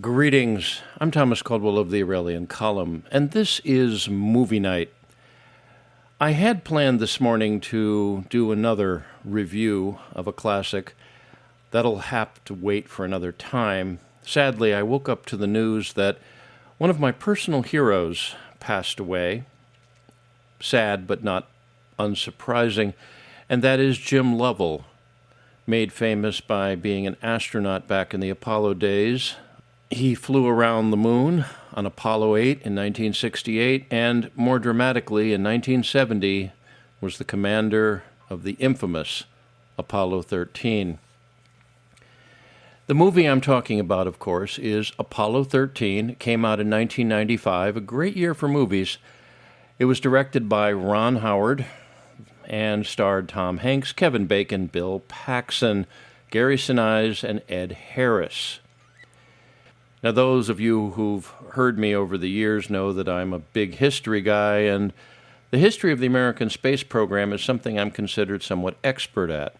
Greetings. I'm Thomas Caldwell of the Aurelian Column, and this is Movie Night. I had planned this morning to do another review of a classic. That'll have to wait for another time. Sadly, I woke up to the news that one of my personal heroes passed away. Sad, but not unsurprising, and that is Jim Lovell, made famous by being an astronaut back in the Apollo days. He flew around the moon on Apollo 8 in 1968, and more dramatically, in 1970, was the commander of the infamous Apollo 13. The movie I'm talking about, of course, is Apollo 13. It came out in 1995, a great year for movies. It was directed by Ron Howard and starred Tom Hanks, Kevin Bacon, Bill Paxton, Gary Sinise, and Ed Harris. Now, those of you who've heard me over the years know that I'm a big history guy, and the history of the American space program is something I'm considered somewhat expert at.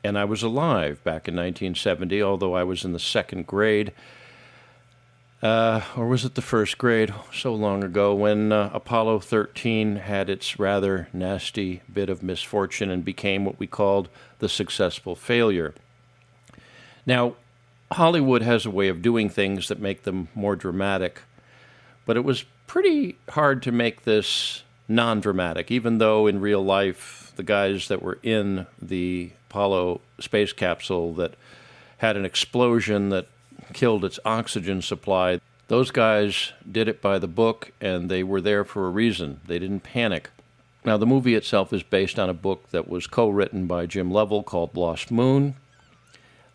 And I was alive back in 1970, although I was in the second grade, or was it the first grade, so long ago, when Apollo 13 had its rather nasty bit of misfortune and became what we called the successful failure. Now, Hollywood has a way of doing things that make them more dramatic, but it was pretty hard to make this non-dramatic, even though in real life the guys that were in the Apollo space capsule that had an explosion that killed its oxygen supply, those guys did it by the book, and they were there for a reason. They didn't panic. Now, the movie itself is based on a book that was co-written by Jim Lovell called Lost Moon.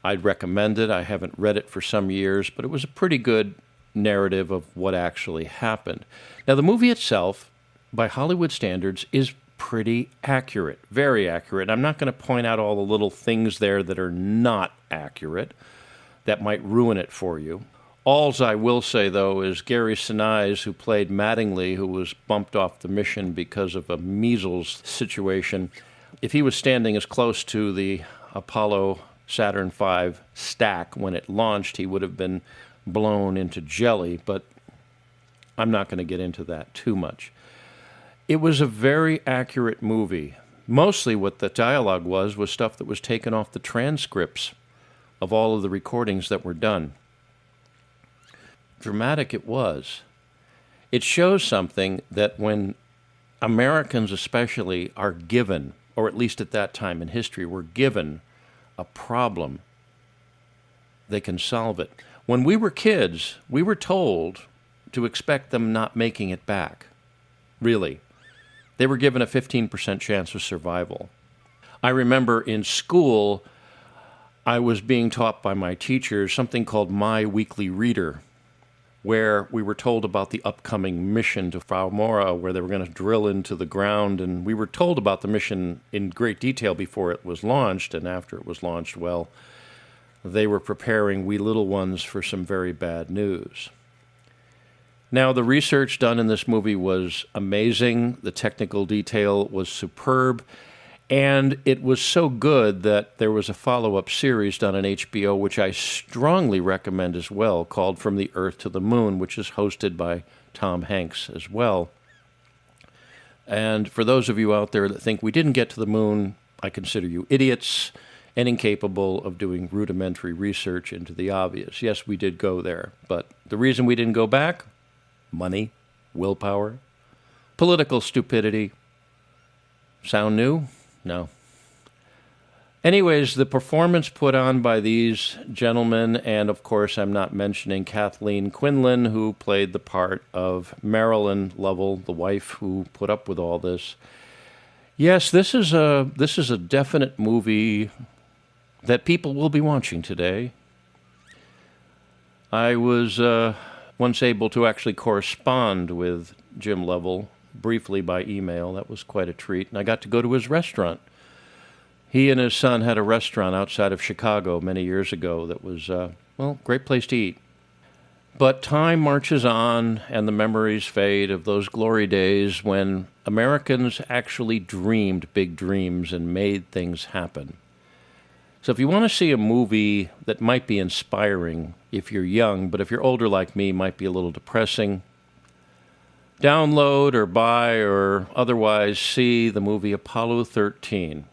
I'd recommend it. I haven't read it for some years, but it was a pretty good narrative of what actually happened. Now, the movie itself, by Hollywood standards, is pretty accurate, very accurate. I'm not going to point out all the little things there that are not accurate that might ruin it for you. Alls I will say, though, is Gary Sinise, who played Mattingly, who was bumped off the mission because of a measles situation, if he was standing as close to the Apollo Saturn V stack when it launched, he would have been blown into jelly, but I'm not going to get into that too much. It was a very accurate movie. Mostly what the dialogue was stuff that was taken off the transcripts of all of the recordings that were done. Dramatic it was. It shows something that when Americans especially are given, or at least at that time in history, were given a problem, they can solve it. When we were kids, we were told to expect them not making it back. Really. They were given a 15% chance of survival. I remember in school, I was being taught by my teachers something called My Weekly Reader, where we were told about the upcoming mission to Falmora, where they were going to drill into the ground, and we were told about the mission in great detail before it was launched, and after it was launched, well, they were preparing we little ones for some very bad news. Now, the research done in this movie was amazing. The technical detail was superb. And it was so good that there was a follow-up series done on HBO, which I strongly recommend as well, called From the Earth to the Moon, which is hosted by Tom Hanks as well. And for those of you out there that think we didn't get to the moon, I consider you idiots and incapable of doing rudimentary research into the obvious. Yes, we did go there, but the reason we didn't go back? Money, willpower, political stupidity. Sound new? No. Anyways, the performance put on by these gentlemen, and of course I'm not mentioning Kathleen Quinlan, who played the part of Marilyn Lovell, the wife who put up with all this. Yes, this is a definite movie that people will be watching today. I was once able to actually correspond with Jim Lovell briefly by email. That was quite a treat. And I got to go to his restaurant. He and his son had a restaurant outside of Chicago many years ago that was, great place to eat. But time marches on, and the memories fade of those glory days when Americans actually dreamed big dreams and made things happen. So if you want to see a movie that might be inspiring if you're young, but if you're older like me, might be a little depressing, download or buy or otherwise see the movie Apollo 13.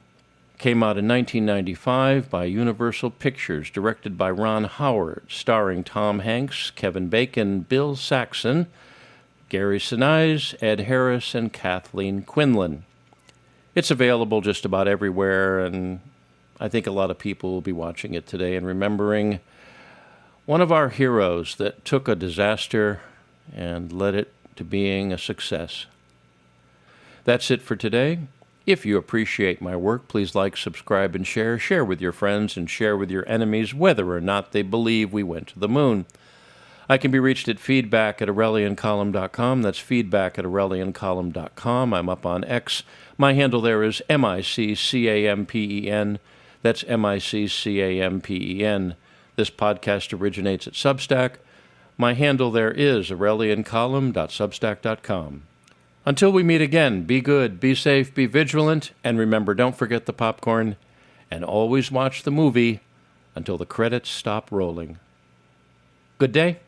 Came out in 1995 by Universal Pictures, directed by Ron Howard, starring Tom Hanks, Kevin Bacon, Bill Saxon, Gary Sinise, Ed Harris, and Kathleen Quinlan. It's available just about everywhere, and I think a lot of people will be watching it today and remembering one of our heroes that took a disaster and led it to being a success. That's it for today. If you appreciate my work, please like, subscribe, and share. Share with your friends and share with your enemies whether or not they believe we went to the moon. I can be reached at feedback@aureliancolumn.com. That's feedback@aureliancolumn.com. I'm up on X. My handle there is MICCAMPEN. That's MICCAMPEN. This podcast originates at Substack. My handle there is aureliancolumn.substack.com. Until we meet again, be good, be safe, be vigilant, and remember, don't forget the popcorn, and always watch the movie until the credits stop rolling. Good day.